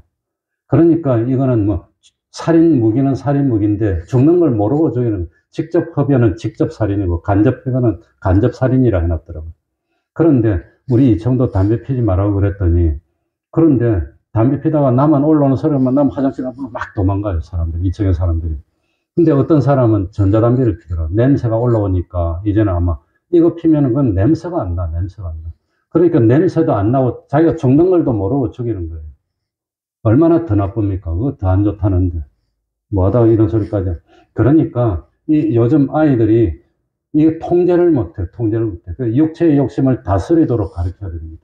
그러니까 이거는 뭐 살인 무기는 살인 무기인데 죽는 걸 모르고 죽이는 직접 흡연은 직접 살인이고 간접 흡연은 간접 살인이라 해놨더라고요. 그런데 우리 이청도 담배 피지 말라고 그랬더니 그런데 담배 피다가 나만 올라오는 소리만 나면 화장실 앞으로 막 도망가요 사람들 이청의 사람들이. 근데 어떤 사람은 전자담배를 피더라고요. 냄새가 올라오니까 이제는 아마 이거 피면은 그건 냄새가 안 나. 그러니까 냄새도 안 나고 자기가 죽는 걸도 모르고 죽이는 거예요. 얼마나 더 나쁩니까? 그거 더 안 좋다는데. 뭐 하다가 이런 소리까지. 그러니까 이 요즘 아이들이 이 통제를 못해. 그 육체의 욕심을 다스리도록 가르쳐야 됩니다.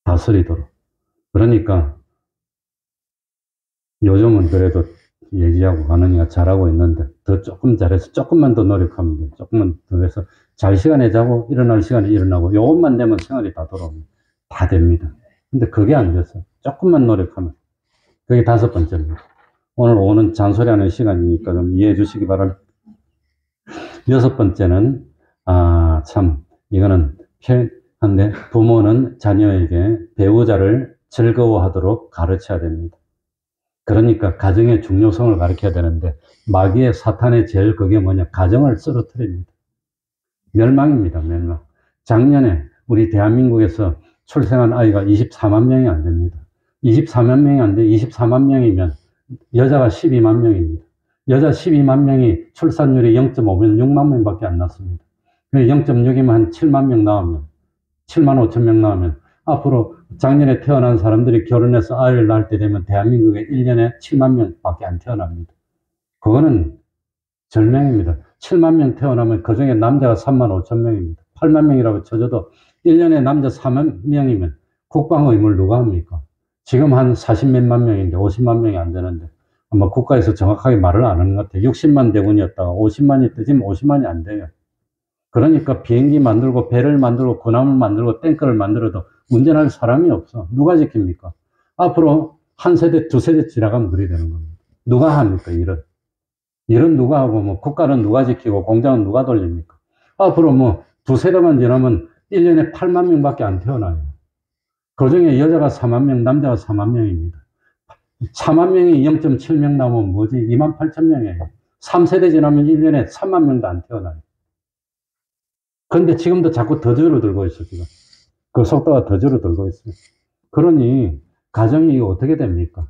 다스리도록. 그러니까 요즘은 그래도 얘기하고 가느니가 잘하고 있는데 더 조금 잘해서 조금만 더 노력하면 돼요. 조금만 더 해서 잘 시간에 자고 일어날 시간에 일어나고 요것만 되면 생활이 다 돌아옵니다. 다 됩니다. 근데 그게 안 돼서 조금만 노력하면 그게 5번째입니다. 오늘 오는 잔소리하는 시간이니까 좀 이해해 주시기 바랍니다. 6번째는 참 이거는 한데 부모는 자녀에게 배우자를 즐거워하도록 가르쳐야 됩니다. 그러니까 가정의 중요성을 가르쳐야 되는데 마귀의 사탄의 제일 그게 뭐냐? 가정을 쓰러뜨립니다. 멸망입니다. 멸망. 작년에 우리 대한민국에서 출생한 아이가 24만 명이 안 됩니다. 24만 명이 안 돼. 24만 명이면 여자가 12만 명입니다. 여자 12만 명이 출산율이 0.5면 6만 명밖에 안 났습니다. 0.6이면 한 7만 명 나오면 7만 5천 명 나오면 앞으로 작년에 태어난 사람들이 결혼해서 아이를 낳을 때 되면 대한민국에 1년에 7만 명밖에 안 태어납니다. 그거는 절명입니다. 7만 명 태어나면 그중에 남자가 3만 5천 명입니다. 8만 명이라고 쳐줘도 1년에 남자 4만 명이면 국방 의무를 누가 합니까? 지금 한 40몇만 명인데 50만 명이 안 되는데 아마 국가에서 정확하게 말을 안 하는 것 같아요. 60만 대군이었다가 50만이 때 지금 50만이 안 돼요. 그러니까 비행기 만들고 배를 만들고 군함을 만들고 탱크를 만들어도 운전할 사람이 없어. 누가 지킵니까? 앞으로 한 세대, 두 세대 지나가면 그리 되는 겁니다. 누가 합니까? 일은 누가 하고 뭐 국가는 누가 지키고 공장은 누가 돌립니까? 앞으로 뭐 두 세대만 지나면 1년에 8만 명밖에 안 태어나요. 그중에 여자가 4만 명, 남자가 4만 명입니다. 4만 명이 0.7명 나오면 뭐지? 2만 8천 명이에요. 3세대 지나면 1년에 3만 명도 안 태어나요. 그런데 지금도 자꾸 더 줄어들고 있어, 지금. 그 속도가 더 줄어들고 있어요. 그러니, 가정이 이거 어떻게 됩니까?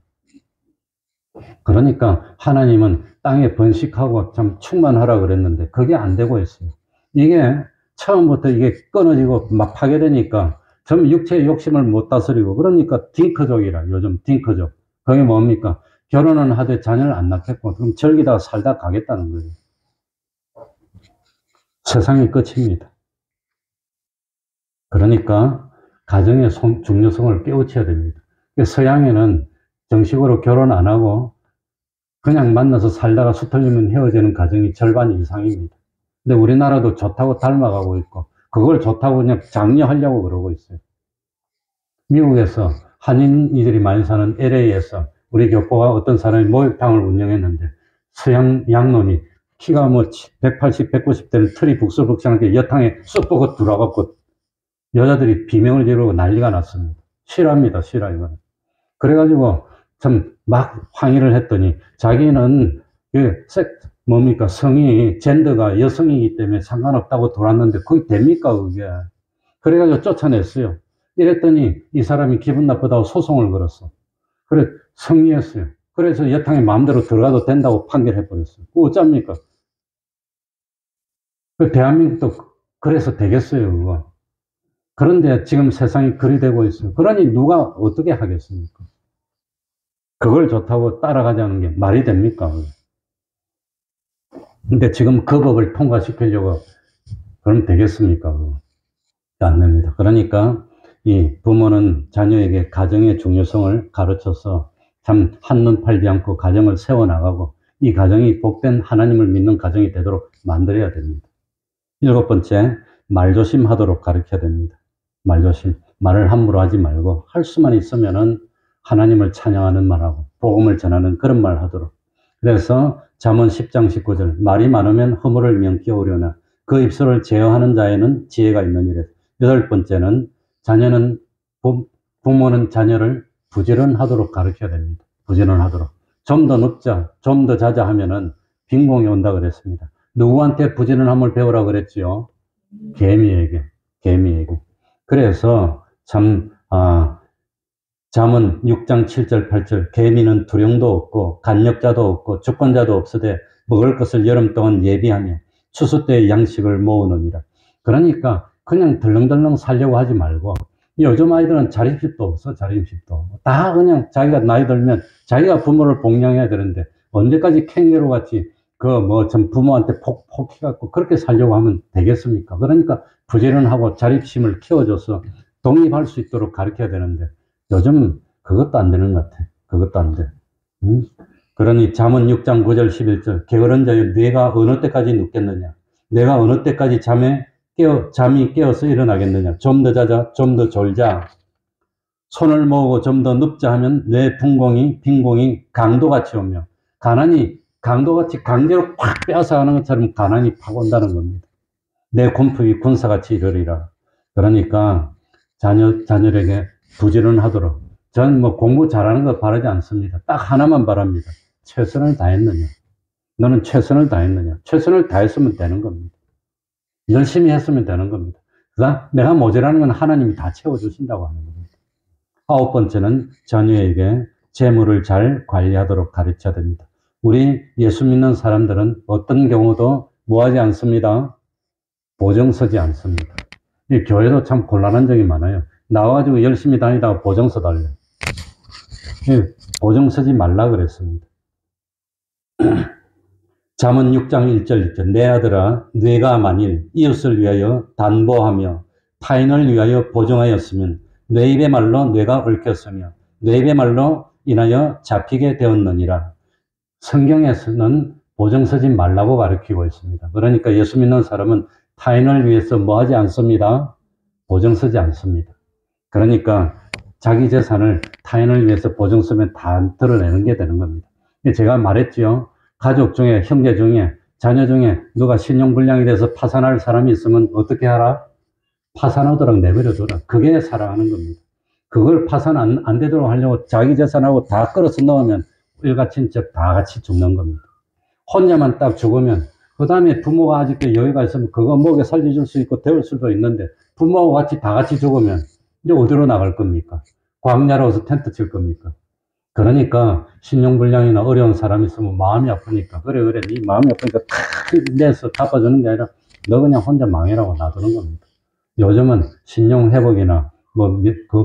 그러니까, 하나님은 땅에 번식하고 참 충만하라 그랬는데, 그게 안 되고 있어요. 이게, 처음부터 이게 끊어지고 막 파괴되니까, 전 육체의 욕심을 못 다스리고, 그러니까 딩크족이라, 요즘 딩크족. 그게 뭡니까? 결혼은 하되 자녀를 안 낳겠고, 그럼 절기다가 살다 가겠다는 거예요. 세상이 끝입니다. 그러니까 가정의 중요성을 깨우쳐야 됩니다. 서양에는 정식으로 결혼 안 하고 그냥 만나서 살다가 수틀리면 헤어지는 가정이 절반 이상입니다. 근데 우리나라도 좋다고 닮아가고 있고 그걸 좋다고 그냥 장려하려고 그러고 있어요. 미국에서 한인이들이 많이 사는 LA에서 우리 교포가 어떤 사람이 목욕탕을 운영했는데 서양 양놈이 키가 뭐 180, 190 되는 털이 북슬북슬하게 여탕에 쑥 보고 들어가고 여자들이 비명을 지르고 난리가 났습니다. 실화입니다, 실화 이거는. 그래가지고 참 막 항의를 했더니 자기는 뭡니까 성이 젠더가 여성이기 때문에 상관없다고 돌았는데 그게 됩니까 그게. 그래가지고 쫓아냈어요. 이랬더니 이 사람이 기분 나쁘다고 소송을 걸었어. 그래 승리했어요. 그래서 여탕에 마음대로 들어가도 된다고 판결해버렸어요. 그거 어쩝니까? 대한민국도 그래서 되겠어요 그거. 그런데 지금 세상이 그리 되고 있어요. 그러니 누가 어떻게 하겠습니까? 그걸 좋다고 따라가자는 게 말이 됩니까? 근데 지금 그 법을 통과시키려고 그러면 되겠습니까? 안 됩니다. 그러니까 이 부모는 자녀에게 가정의 중요성을 가르쳐서 참 한눈 팔지 않고 가정을 세워나가고 이 가정이 복된 하나님을 믿는 가정이 되도록 만들어야 됩니다. 7번째, 말조심하도록 가르쳐야 됩니다. 말조심. 말을 함부로 하지 말고 할 수만 있으면은 하나님을 찬양하는 말하고 복음을 전하는 그런 말 하도록. 그래서 잠언 10장 19절 말이 많으면 허물을 명기오려나 그 입술을 제어하는 자에는 지혜가 있느니라. 8번째는 자녀는 부모는 자녀를 부지런하도록 가르쳐야 됩니다. 부지런하도록. 좀 더 눕자, 좀 더 자자 하면은 빈공이 온다 그랬습니다. 누구한테 부지런함을 배우라 그랬지요? 개미에게. 그래서 참 잠언 6장 7절 8절 개미는 두령도 없고 간역자도 없고 주권자도 없으되 먹을 것을 여름 동안 예비하며 추수 때의 양식을 모으느니라. 그러니까 그냥 덜렁덜렁 살려고 하지 말고 요즘 아이들은 자립심도 없어. 자립심도 다 그냥 자기가 나이 들면 자기가 부모를 복양해야 되는데 언제까지 캥거루 같이 전 부모한테 폭해갖고 그렇게 살려고 하면 되겠습니까? 그러니까 부지런하고 자립심을 키워줘서 독립할 수 있도록 가르쳐야 되는데 요즘 그것도 안 되는 것 같아. 그것도 안 돼. 그러니 잠언 6장 9절 11절 게으른 자여 네가 어느 때까지 눕겠느냐? 내가 어느 때까지 잠이 깨어서 일어나겠느냐? 좀 더 자자, 좀 더 졸자. 손을 모으고 좀 더 눕자 하면 내 빈공이 강도같이 오며 가난이 강도같이 강제로 팍 빼앗아가는 것처럼 가난이 팍 온다는 겁니다. 내 군품이 군사같이 이르리라. 그러니까 자녀에게 부지런하도록. 전 공부 잘하는 거 바라지 않습니다. 딱 하나만 바랍니다. 최선을 다했느냐? 너는 최선을 다했느냐? 최선을 다했으면 되는 겁니다. 열심히 했으면 되는 겁니다. 그다음 내가 모자라는 건 하나님이 다 채워주신다고 하는 겁니다. 9번째는 자녀에게 재물을 잘 관리하도록 가르쳐야 됩니다. 우리 예수 믿는 사람들은 어떤 경우도 뭐하지 않습니다. 보증 서지 않습니다. 이 교회도 참 곤란한 적이 많아요. 나와가지고 열심히 다니다가 보증 서달래. 보증 서지 말라 그랬습니다. 잠언 6장 1절 2절 내 아들아 네가 만일 이웃을 위하여 담보하며 타인을 위하여 보증하였으면 내 입의 말로 뇌가 얽혔으며 내 입의 말로 인하여 잡히게 되었느니라. 성경에서는 보증 서지 말라고 가르치고 있습니다. 그러니까 예수 믿는 사람은 타인을 위해서 뭐 하지 않습니다. 보증 서지 않습니다. 그러니까 자기 재산을 타인을 위해서 보증 서면 다 드러내는 게 되는 겁니다. 제가 말했죠. 가족 중에, 형제 중에, 자녀 중에 누가 신용불량이 돼서 파산할 사람이 있으면 어떻게 하라? 파산하도록 내버려둬라. 그게 사랑하는 겁니다. 그걸 파산 안 되도록 하려고 자기 재산하고 다 끌어서 넣으면 일가친척 다 같이 죽는 겁니다. 혼자만 딱 죽으면 그 다음에 부모가 아직도 여유가 있으면 그거 먹여 살려줄 수 있고 데울 수도 있는데 부모하고 같이 다 같이 죽으면 이제 어디로 나갈 겁니까? 광야로 와서 텐트 칠 겁니까? 그러니까 신용불량이나 어려운 사람이 있으면 마음이 아프니까 그래 네 마음이 아프니까 다 내서 갚아주는 게 아니라 너 그냥 혼자 망해라고 놔두는 겁니다. 요즘은 신용회복이나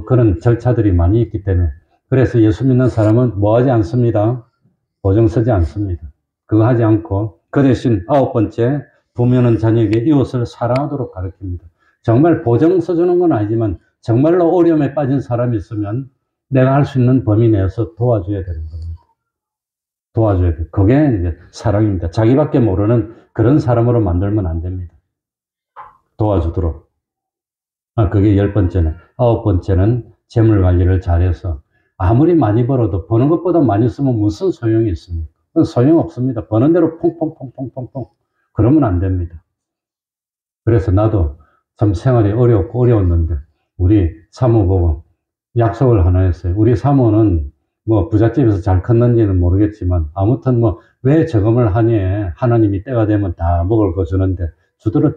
그런 절차들이 많이 있기 때문에 그래서 예수 믿는 사람은 뭐 하지 않습니다. 보증 서지 않습니다. 그거 하지 않고 그 대신 9번째 부모는 자녀에게 이웃을 사랑하도록 가르칩니다. 정말 보증 서주는 건 아니지만 정말로 어려움에 빠진 사람이 있으면 내가 할 수 있는 범위 내에서 도와줘야 되는 겁니다. 도와줘야 돼. 그게 이제 사랑입니다. 자기밖에 모르는 그런 사람으로 만들면 안 됩니다. 도와주도록. 그게 10번째는. 9번째는 재물 관리를 잘해서 아무리 많이 벌어도 버는 것보다 많이 쓰면 무슨 소용이 있습니까? 소용없습니다. 버는 대로 퐁퐁퐁퐁퐁퐁 그러면 안 됩니다. 그래서 나도 참 생활이 어렵고 어려웠는데 우리 사모 보고 약속을 하나 했어요. 우리 사모는 뭐 부잣집에서 잘 컸는지는 모르겠지만 아무튼 뭐 왜 저금을 하니 하나님이 때가 되면 다 먹을 거 주는데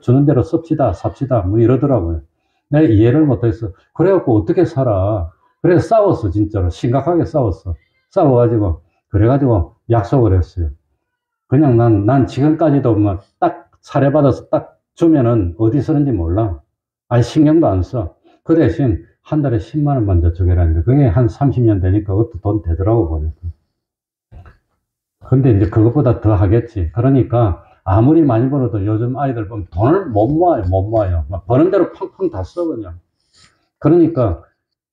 주는 대로 씁시다 삽시다 뭐 이러더라고요. 내가 이해를 못했어. 그래갖고 어떻게 살아. 그래서 싸웠어. 진짜로 심각하게 싸웠어. 싸워가지고 그래가지고 약속을 했어요. 그냥 난 지금까지도 뭐 딱 사례받아서 딱 주면은 어디 쓰는지 몰라. 아니 신경도 안 써. 그 대신 한 달에 10만 원만 저축해라는데 그게 한 30년 되니까 그것도 돈 되더라고 보니까. 근데 이제 그것보다 더 하겠지. 그러니까 아무리 많이 벌어도 요즘 아이들 보면 돈을 못 모아요. 못 모아요. 막 버는 대로 팡팡 다 써 그냥. 그러니까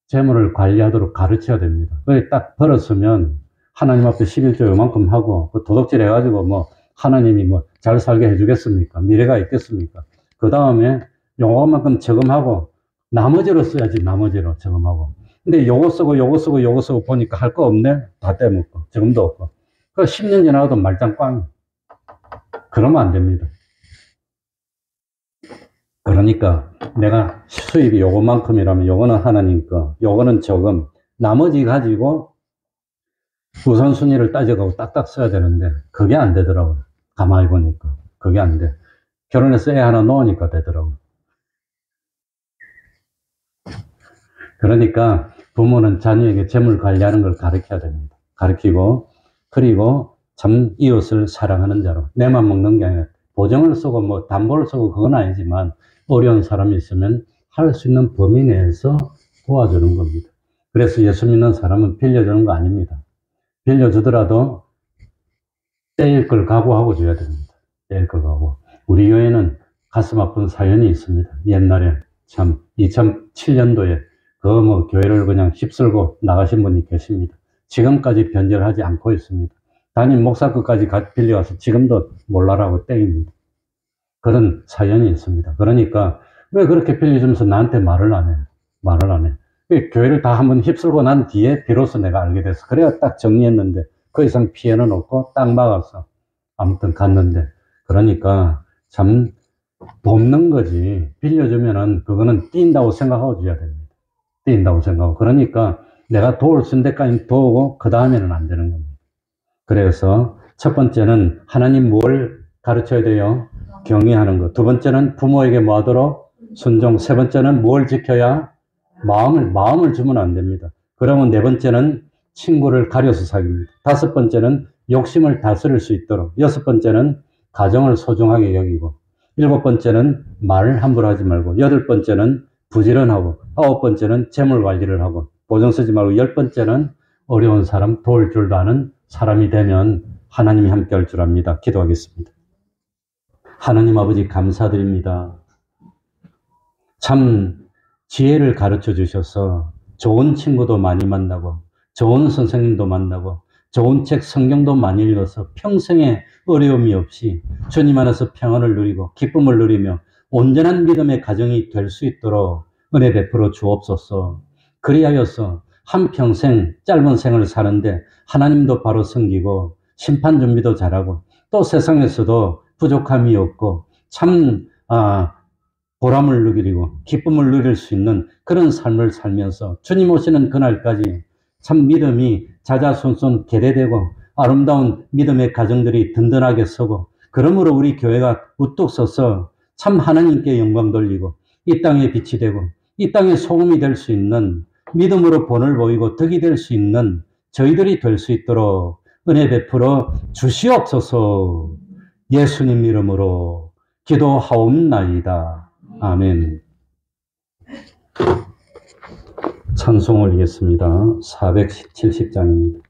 재물을 관리하도록 가르쳐야 됩니다. 그게 딱 벌었으면 하나님 앞에 11조 요만큼 하고 그 도둑질 해가지고 뭐 하나님이 뭐 잘 살게 해주겠습니까? 미래가 있겠습니까? 그 다음에 요거만큼 저금하고 나머지로 써야지. 나머지로 저금하고. 근데 요거 쓰고 요거 쓰고 요거 쓰고 보니까 할 거 없네. 다 떼먹고 저금도 없고. 그 10년 지나가도 말짱 꽝. 그러면 안 됩니다. 그러니까 내가 수입이 요거만큼이라면 요거는 하나님 거, 요거는 저금, 나머지 가지고 우선순위를 따져가고 딱딱 써야 되는데 그게 안 되더라고요. 가만히 보니까 그게 안 돼. 결혼해서 애 하나 놓으니까 되더라고요. 그러니까 부모는 자녀에게 재물 관리하는 걸 가르쳐야 됩니다. 가르치고 그리고 참 이웃을 사랑하는 자로 내만 먹는 게 아니라 보증을 쓰고 뭐 담보를 쓰고 그건 아니지만 어려운 사람이 있으면 할 수 있는 범위 내에서 도와주는 겁니다. 그래서 예수 믿는 사람은 빌려주는 거 아닙니다. 빌려주더라도 떼일 걸 각오하고 줘야 됩니다. 떼일 걸 각오. 우리 교회는 가슴 아픈 사연이 있습니다. 옛날에 참 2007년도에 그 뭐 교회를 그냥 휩쓸고 나가신 분이 계십니다. 지금까지 변절하지 않고 있습니다. 담임 목사 것까지 빌려와서 지금도 몰라라고 땡깁니다. 그런 사연이 있습니다. 그러니까 왜 그렇게 빌려주면서 나한테 말을 안 해? 말을 안 해. 교회를 다 한번 휩쓸고 난 뒤에 비로소 내가 알게 됐어. 그래야 딱 정리했는데 그 이상 피해는 없고 딱 막았어. 아무튼 갔는데 그러니까 참 돕는 거지. 빌려주면은 그거는 뛴다고 생각하고 줘야 됩니다. 뛴다고 생각하고. 그러니까 내가 도울 수 있는 데까지 도우고 그 다음에는 안 되는 겁니다. 그래서 첫 번째는 하나님 뭘 가르쳐야 돼요? 경외하는 것. 두 번째는 부모에게 뭐 하도록? 순종. 세 번째는 뭘 지켜야? 마음을 주면 안 됩니다. 그러면 네 번째는 친구를 가려서 사귀입니다. 다섯 번째는 욕심을 다스릴 수 있도록. 여섯 번째는 가정을 소중하게 여기고. 일곱 번째는 말을 함부로 하지 말고. 여덟 번째는 부지런하고. 아홉 번째는 재물 관리를 하고. 보증 쓰지 말고. 열 번째는 어려운 사람 도울 줄도 아는 사람이 되면 하나님이 함께 할 줄 압니다. 기도하겠습니다. 하나님 아버지 감사드립니다. 참 지혜를 가르쳐 주셔서 좋은 친구도 많이 만나고 좋은 선생님도 만나고 좋은 책 성경도 많이 읽어서 평생에 어려움이 없이 주님 안에서 평안을 누리고 기쁨을 누리며 온전한 믿음의 가정이 될 수 있도록 은혜 베풀어 주옵소서. 그리하여서 한평생 짧은 생을 사는데 하나님도 바로 섬기고 심판 준비도 잘하고 또 세상에서도 부족함이 없고 참 보람을 누리고 기쁨을 누릴 수 있는 그런 삶을 살면서 주님 오시는 그날까지 참 믿음이 자자손손 개대되고 아름다운 믿음의 가정들이 든든하게 서고 그러므로 우리 교회가 우뚝 서서 참 하나님께 영광 돌리고 이 땅에 빛이 되고 이 땅에 소금이 될 수 있는 믿음으로 본을 보이고 덕이 될 수 있는 저희들이 될 수 있도록 은혜 베풀어 주시옵소서. 예수님 이름으로 기도하옵나이다. 아멘. 찬송 올리겠습니다. 470장입니다.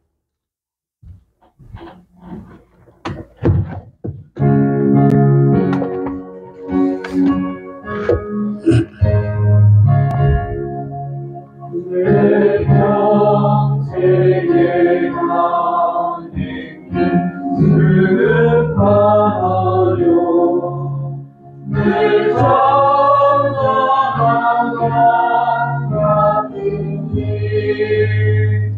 내 평생에 가는 승하여 늘 전전한 같은 길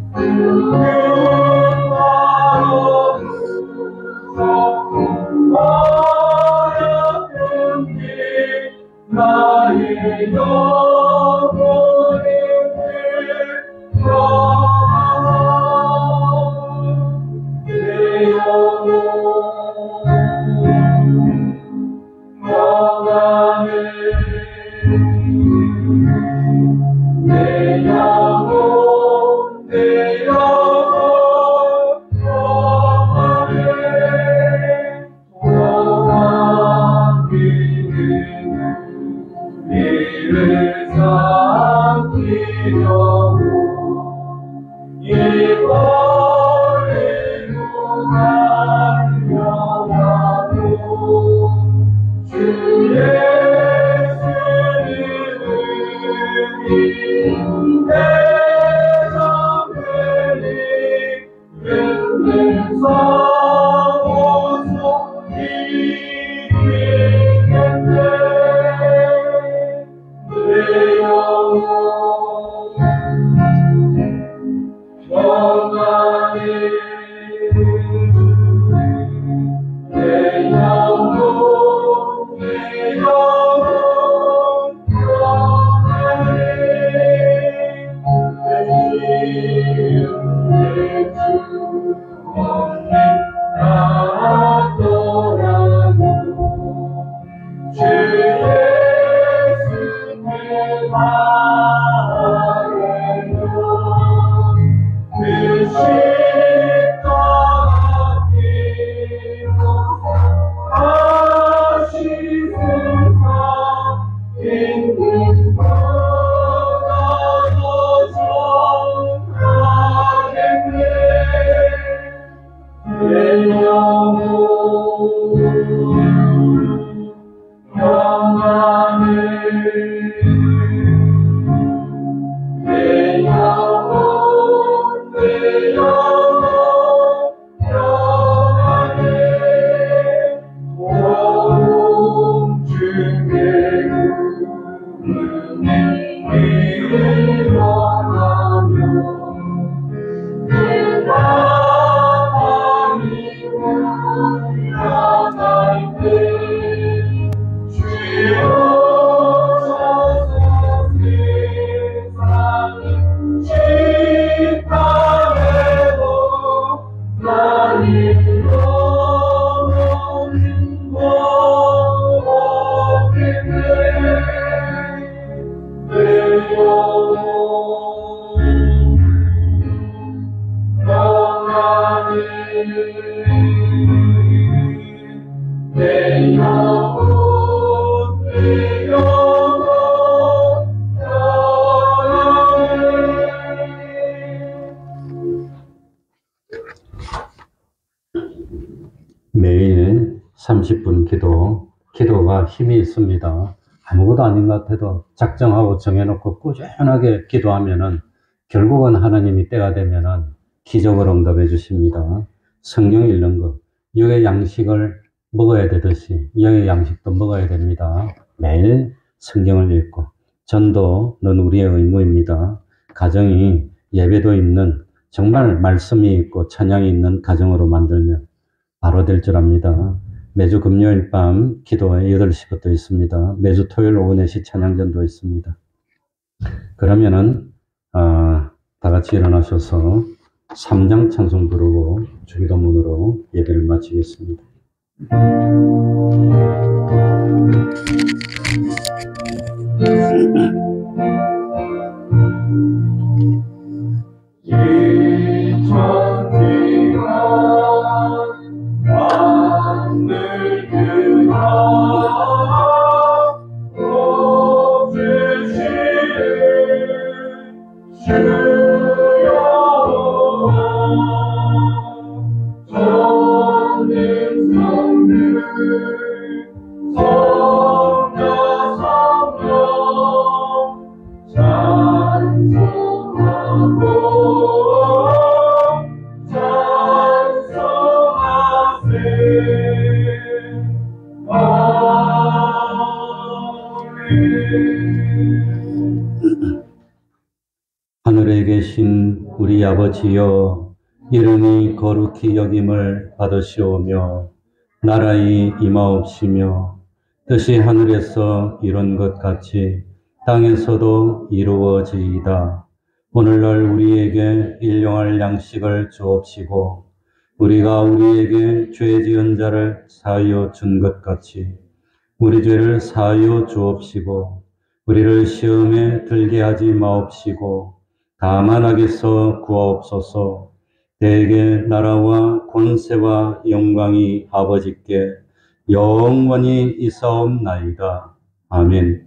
나의 영혼을 들여라 내 영혼 영원해 내 영혼 내 영혼 영원해 돌아가기는 이를 삼키려고 이 버리고 달려가도 주 예수님은 내 정글이 은혜서 오소 이기겠네 내 영혼 평안해 내 영혼 내 영혼 평안해 내 주 없는 나더라도 주 예수께 바라면 그 십자가 피로 다시 세상 있는 나도 전하겠네 내 영혼 평안해 내 영혼 내 영혼 평안해 도움 주께 은혜 일어나며 그 나만이 나갈 때 주여서 세상이 지파해도 나의 영혼은 없겠네 내 영혼 평안해 내 영혼 내 영혼 매일 30분 기도가 힘이 있습니다. 아무것도 아닌 것 같아도 작정하고 정해놓고 꾸준하게 기도하면은 결국은 하나님이 때가 되면은 기적을 응답해 주십니다. 성경 읽는 것, 육의 양식을 먹어야 되듯이 영의 양식도 먹어야 됩니다. 매일 성경을 읽고 전도는 우리의 의무입니다. 가정이 예배도 있는 정말 말씀이 있고 찬양이 있는 가정으로 만들면 바로 될 줄 압니다. 매주 금요일 밤 기도회 8시부터 있습니다. 매주 토요일 오후 4시 찬양전도 있습니다. 그러면은 다 같이 일어나셔서 3장 찬송 부르고 주기도문으로 예배를 마치겠습니다. 하늘에 계신 우리 아버지여, 이름이 거룩히 여김을 받으시오며 나라의 임하옵시며 뜻이 하늘에서 이룬 것 같이 땅에서도 이루어지이다. 오늘날 우리에게 일용할 양식을 주옵시고 우리가 우리에게 죄 지은 자를 사하여 준 것 같이 우리 죄를 사하여 주옵시고 우리를 시험에 들게 하지 마옵시고 다만 악에서 구하옵소서. 대개 나라와 권세와 영광이 아버지께 영원히 있사옵나이다. 아멘.